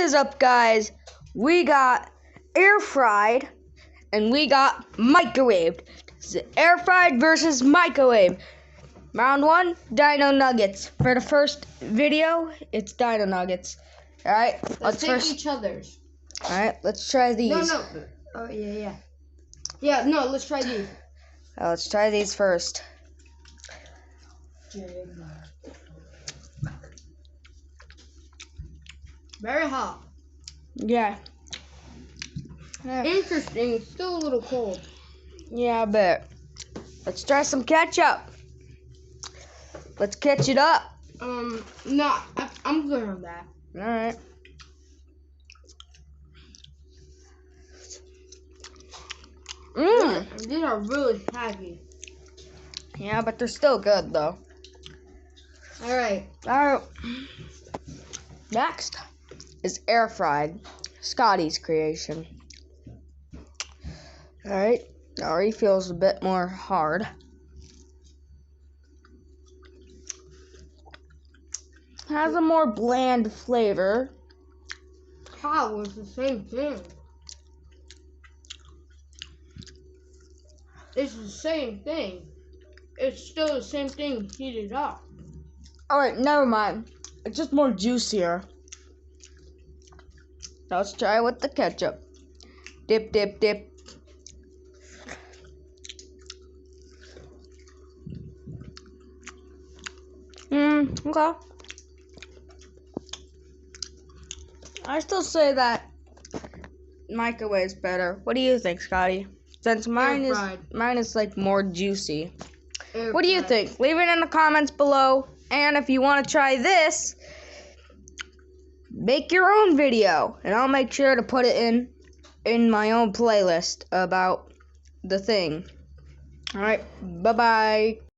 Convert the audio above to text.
is up, guys? We got air fried and we got microwaved. This is air fried versus microwave. Round one, Dino Nuggets. For the first video, it's Dino Nuggets. Alright, let's take each other's. Alright, let's try these. No. Oh, yeah. Yeah, no, let's try these. Let's try these first. Very hot. Yeah. Interesting. It's still a little cold. Yeah, I bet. Let's try some ketchup. Let's catch it up. No, I'm good on that. Alright. These are really heavy. Yeah, but they're still good, though. Alright. Next is air fried. Scotty's creation. Alright. Already feels a bit more hard. Has a more bland flavor. How? It's the same thing. It's the same thing. It's still the same thing heated up. Alright, never mind. It's just more juicier. Now let's try it with the ketchup. Dip, dip, dip. Okay. I still say that microwave's better. What do you think, Scotty? Since mine is like more juicy. What do you think? Leave it in the comments below. And if you want to try this, make your own video, and I'll make sure to put it in my own playlist about the thing. All right, bye-bye.